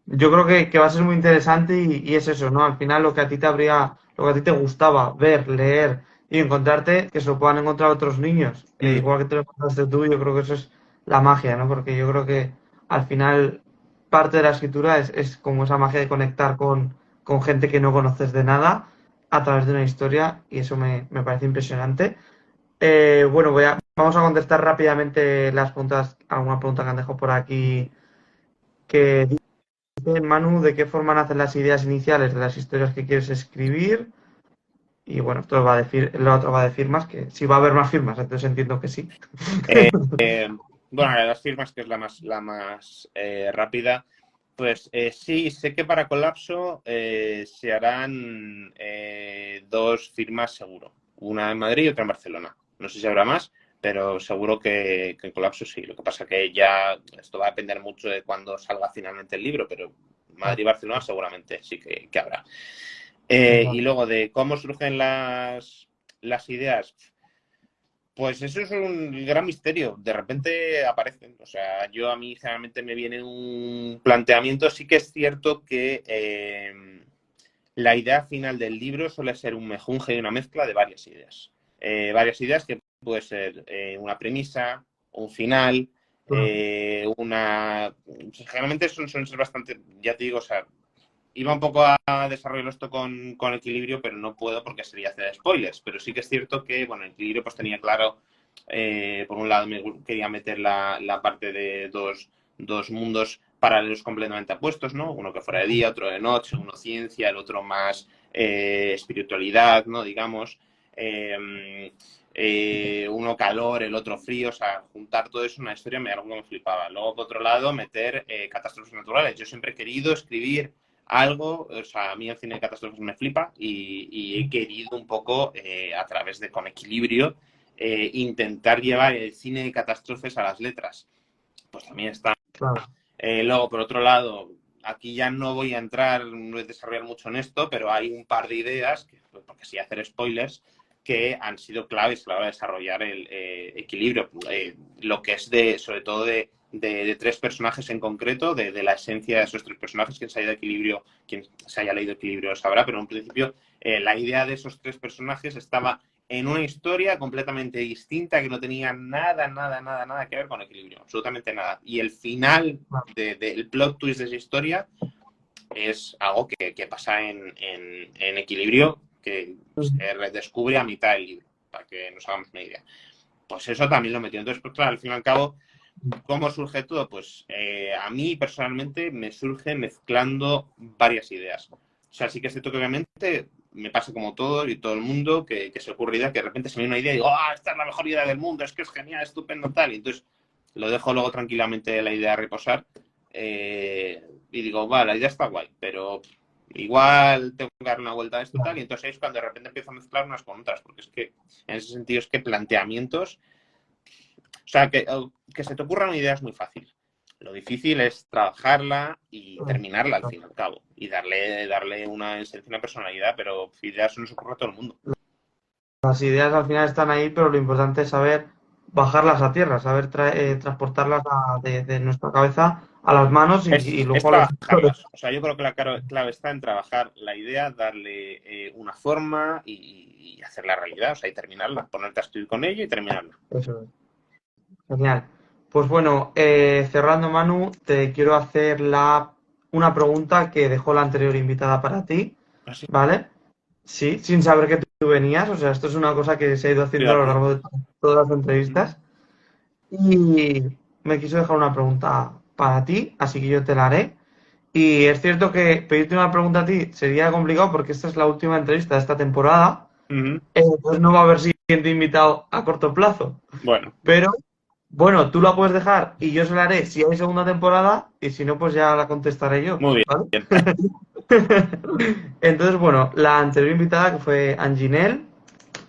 yo creo que va a ser muy interesante y es eso, ¿no? Al final lo que a ti lo que a ti te gustaba ver, leer y encontrarte, que se lo puedan encontrar otros niños, igual que te lo encontraste tú, yo creo que eso es la magia, ¿no? Porque yo creo que al final parte de la escritura es como esa magia de conectar con gente que no conoces de nada a través de una historia y eso me parece impresionante. Bueno, vamos a contestar rápidamente las preguntas, alguna pregunta que han dejado por aquí que dice Manu de qué forma nacen las ideas iniciales de las historias que quieres escribir. Y bueno, esto va a decir, lo otro va a decir más que si va a haber más firmas, entonces entiendo que sí. Bueno, las firmas, que es la más rápida, pues sí, sé que para Colapso se harán 2 firmas seguro. Una en Madrid y otra en Barcelona. No sé si habrá más, pero seguro que en Colapso sí. Lo que pasa que ya esto va a depender mucho de cuándo salga finalmente el libro, pero Madrid y Barcelona seguramente sí que habrá. Y luego de cómo surgen las ideas, pues eso es un gran misterio. De repente aparecen. O sea, a mí generalmente me viene un planteamiento. Sí que es cierto que la idea final del libro suele ser un mejunje y una mezcla de varias ideas. Varias ideas que puede ser una premisa, un final, generalmente suelen ser bastante, ya te digo, o sea, iba un poco a desarrollar esto con equilibrio, pero no puedo porque sería hacer spoilers. Pero sí que es cierto que, bueno, equilibrio pues tenía claro, por un lado quería meter la parte de dos mundos paralelos completamente opuestos, ¿no? Uno que fuera de día, otro de noche, uno ciencia, el otro más espiritualidad, ¿no? Digamos. Uno calor, el otro frío, o sea, juntar todo eso en una historia algo que me flipaba. Luego, por otro lado, meter catástrofes naturales. Yo siempre he querido escribir algo, o sea, a mí el cine de catástrofes me flipa y he querido un poco, a través con equilibrio, intentar llevar el cine de catástrofes a las letras. Pues también está. Claro. Luego, por otro lado, aquí ya no voy a entrar, no voy a desarrollar mucho en esto, pero hay un par de ideas, porque sí hacer spoilers, que han sido claves a la hora de desarrollar el equilibrio. Lo que es sobre todo de 3 personajes en concreto, de la esencia de esos 3 personajes. Quien se haya leído Equilibrio lo sabrá, pero en un principio la idea de esos 3 personajes estaba en una historia completamente distinta que no tenía nada que ver con Equilibrio, absolutamente nada. Y el final del plot twist de esa historia es algo que pasa en Equilibrio, que se redescubre a mitad del libro, para que nos hagamos una idea. Pues eso también lo metió. Entonces, pues claro, al fin y al cabo, ¿cómo surge todo? Pues a mí personalmente me surge mezclando varias ideas. O sea, sí que es cierto que obviamente me pasa como todo y todo el mundo que se ocurre idea, que de repente se me viene una idea y digo, ¡ah, esta es la mejor idea del mundo! Es que es genial, estupendo, tal. Y entonces lo dejo luego tranquilamente la idea reposar y digo, va, la idea está guay, pero igual tengo que dar una vuelta a esto tal. Y entonces ahí es cuando de repente empiezo a mezclar unas con otras, porque es que en ese sentido es que planteamientos, o sea, que se te ocurra una idea es muy fácil. Lo difícil es trabajarla y terminarla al fin y al cabo. Y darle una esencia, una personalidad, pero ideas se nos ocurre a todo el mundo. Las ideas al final están ahí, pero lo importante es saber bajarlas a tierra, saber transportarlas de nuestra cabeza a las manos y luego es trabajarlas. O sea, yo creo que la clave está en trabajar la idea, darle una forma y hacerla realidad, o sea, y terminarla, ponerte a escribir con ello y terminarla. Eso es. Genial. Pues bueno, cerrando, Manu, te quiero hacer una pregunta que dejó la anterior invitada para ti, ¿Así? ¿vale? Sí, sin saber que tú venías, o sea, esto es una cosa que se ha ido haciendo a lo largo de todas las entrevistas. Y me quiso dejar una pregunta para ti, así que yo te la haré. Y es cierto que pedirte una pregunta a ti sería complicado porque esta es la última entrevista de esta temporada, entonces no va a haber siguiente invitado a corto plazo. Bueno. Pero bueno, tú la puedes dejar y yo se la haré si hay segunda temporada y si no, pues ya la contestaré yo. Muy bien. ¿Vale? Entonces, bueno, la anterior invitada que fue Anginel,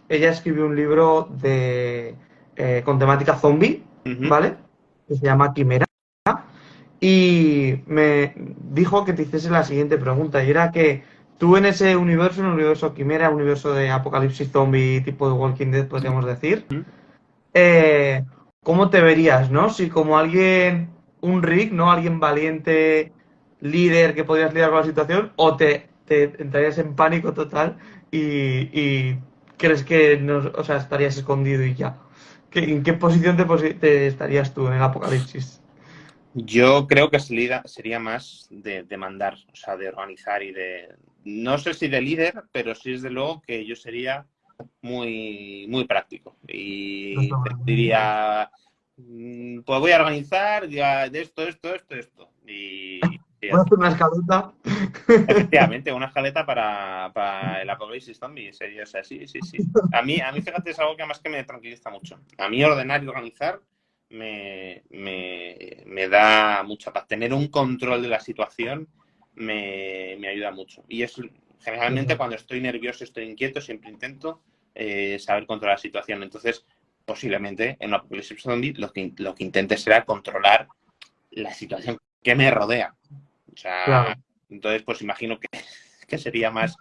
ella escribió un libro con temática zombie, ¿vale? Que se llama Quimera. Y me dijo que te hiciese la siguiente pregunta, y era que tú en ese universo, en el universo Quimera, universo de apocalipsis zombie tipo de Walking Dead, podríamos decir, ¿cómo te verías, no? Si como alguien, un Rick, ¿no? Alguien valiente, líder que podrías lidiar con la situación, o te entrarías en pánico total y crees que no, o sea, estarías escondido y ya. ¿En qué posición te estarías tú en el apocalipsis? Yo creo que sería más de mandar, o sea, de organizar y de... No sé si de líder, pero sí desde luego que yo sería muy práctico. Y te diría, pues voy a organizar ya de esto. Y voy a hacer una escaleta. efectivamente, una escaleta para el apocalipsis zombie. Sería, o sea, sí. A mí, fíjate, es algo que además que me tranquiliza mucho. A mí ordenar y organizar me da mucha paz. Tener un control de la situación me ayuda mucho. Y es generalmente cuando estoy nervioso, estoy inquieto, siempre intento saber controlar la situación. Entonces, posiblemente en un apocalipsis zombie lo que intente será controlar la situación que me rodea. O sea, claro. Entonces, pues imagino que sería más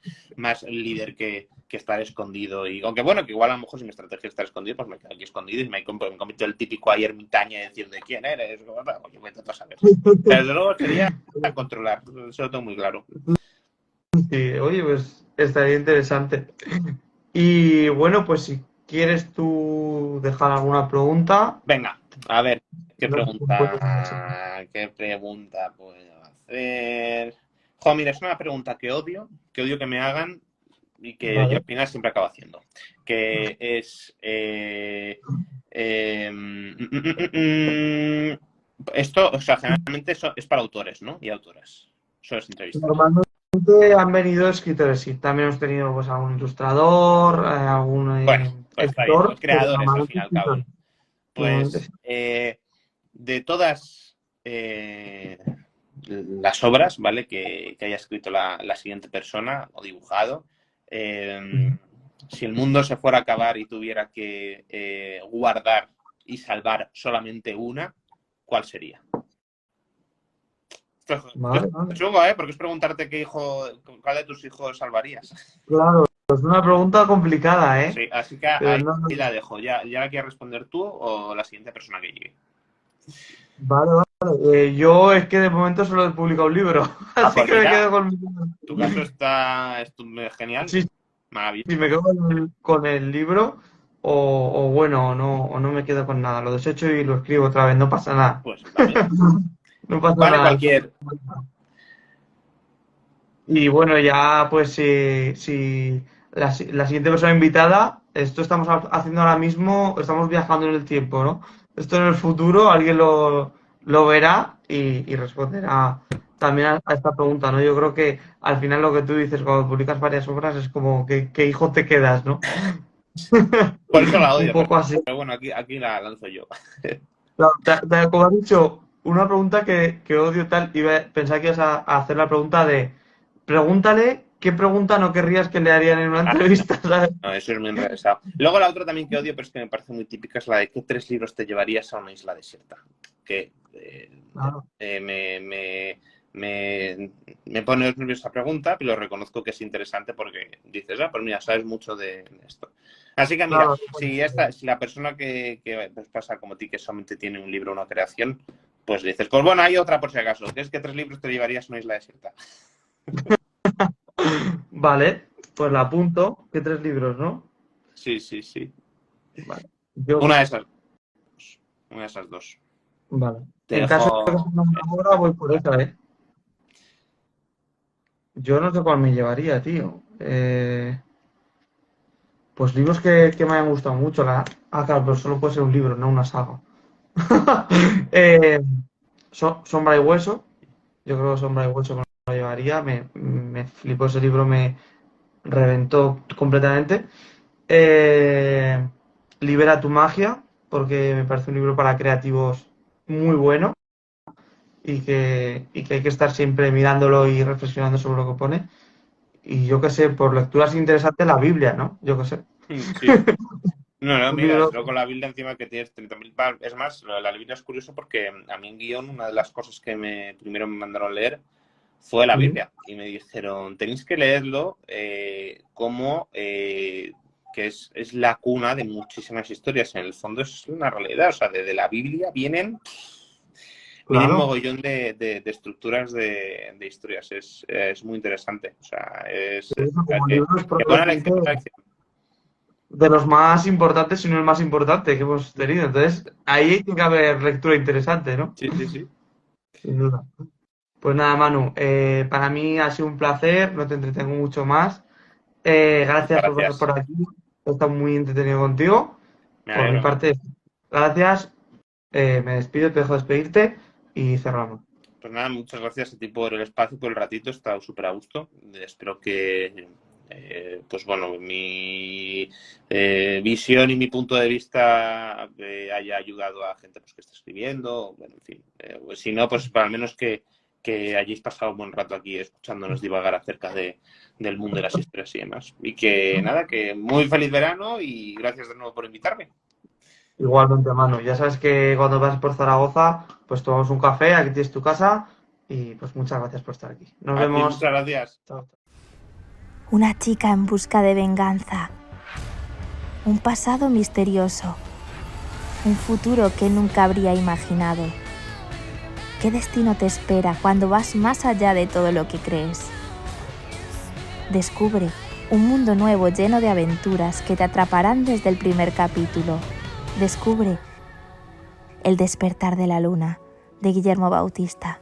líder que estar escondido. Y aunque bueno, que igual a lo mejor si mi estrategia es estar escondido, pues me quedo aquí escondido y me convierto el típico ahí ermitaño y decir de quién eres. Oye, me intento saber. Pero desde luego sería controlar, eso lo tengo muy claro. Sí, oye, pues estaría interesante. Y bueno, pues si quieres tú dejar alguna pregunta. Venga, a ver, ¿qué pregunta puedo hacer? Jo, mira, es una pregunta que odio que me hagan y que yo al final siempre acabo haciendo. Que es... esto, o sea, generalmente es para autores, ¿no? Y autoras. Eso es entrevistas. Normalmente han venido escritores, sí. También hemos tenido pues algún ilustrador, algún bueno, pues editor. Los creadores, al fin y al cabo. Pues de todas las obras, ¿vale? Que haya escrito la siguiente persona o dibujado, si el mundo se fuera a acabar y tuviera que guardar y salvar solamente una, ¿cuál sería? Esto es chungo, porque es preguntarte cuál de tus hijos salvarías. Claro, es una pregunta complicada, ¿eh? Sí, así que ahí la dejo. ¿Ya la quieres responder tú o la siguiente persona que llegue? Vale. Yo es que de momento solo he publicado un libro, así pues que me quedo con mi... Tu caso está genial. Sí, Maravilloso. Si me quedo con el libro o bueno, o no me quedo con nada. Lo desecho y lo escribo otra vez, no pasa nada. Pues también. No pasa Vale, nada. cualquier. Y bueno, ya pues si la siguiente persona invitada, esto estamos haciendo ahora mismo, estamos viajando en el tiempo, ¿no? Esto en el futuro alguien lo verá y responderá también a esta pregunta, ¿no? Yo creo que al final lo que tú dices cuando publicas varias obras es como que qué hijo te quedas, ¿no? Por eso la Un odio, poco así. pero bueno, aquí la lanzo yo. Claro, como has dicho, una pregunta que odio tal, pensaba que ibas a hacer la pregunta de pregúntale qué pregunta no querrías que le harían en una Ah, entrevista, ¿sabes? no, eso es muy enrevesado. Luego la otra también que odio, pero es que me parece muy típica, es la de ¿qué 3 libros te llevarías a una isla desierta? Que Claro. me pone los nervios esa pregunta, pero reconozco que es interesante porque dices, pues mira, sabes mucho de esto. Así que mira, Claro, si la persona que pues pasa como ti, que solamente tiene un libro, una creación, pues dices, pues bueno, hay otra por si acaso, que es que 3 libros te llevarías a una isla desierta. vale, pues la apunto. ¿Qué 3 libros, no? Sí, sí, sí. Vale. Yo, Una de esas dos. Una de esas dos. vale. Te En caso de que dejo. sea una obra, voy por esa, ¿eh? Yo no sé cuál me llevaría, tío. Pues libros que me hayan gustado mucho. Claro, pero solo puede ser un libro, no una saga. Eh, Sombra y Hueso. Yo creo que Sombra y Hueso me lo llevaría. Me flipó ese libro, me reventó completamente. Eh, Libera tu magia, porque me parece un libro para creativos muy bueno y que hay que estar siempre mirándolo y reflexionando sobre lo que pone. Y yo qué sé, por lecturas interesantes, la Biblia, ¿no? Yo qué sé. Sí. No, Un mira, libro. luego con la Biblia encima que tienes 30.000 palabras. Es más, lo de la Biblia es curioso porque a mí en guión una de las cosas que primero me mandaron a leer fue la Sí, Biblia. Y me dijeron, tenéis que leerlo como que es la cuna de muchísimas historias. En el fondo es una realidad. O sea, de la Biblia vienen claro. mogollón de estructuras de historias. Es muy interesante. O sea, Eso como qué libro es buena probablemente lección, buena lección. de los más importantes, si no el más importante que hemos tenido. Entonces, ahí tiene que haber lectura interesante, ¿no? Sí, sí, sí. Sin duda. Pues nada, Manu, para mí ha sido un placer, no te entretengo mucho más. Muchas Gracias por pasar gracias. por aquí, he estado muy entretenido contigo. Me Por mi alegro. parte, gracias, me despido, te dejo despedirte y cerramos. Pues nada, muchas gracias a ti por el espacio, por el ratito, he estado súper a gusto. Espero que, pues bueno, mi visión y mi punto de vista haya ayudado a gente pues, que está escribiendo. Bueno, en fin, pues, si no, pues al menos que hayáis pasado un buen rato aquí escuchándonos divagar acerca del mundo de las historias y demás. Y que nada, que muy feliz verano y gracias de nuevo por invitarme. Igualmente, Manu, ya sabes que cuando vas por Zaragoza, pues tomamos un café, aquí tienes tu casa y pues muchas gracias por estar aquí. Nos A ti, vemos. muchas gracias. Chao. Una chica en busca de venganza. Un pasado misterioso. Un futuro que nunca habría imaginado. ¿Qué destino te espera cuando vas más allá de todo lo que crees? Descubre un mundo nuevo lleno de aventuras que te atraparán desde el primer capítulo. Descubre El despertar de la luna, de Guillermo Bautista.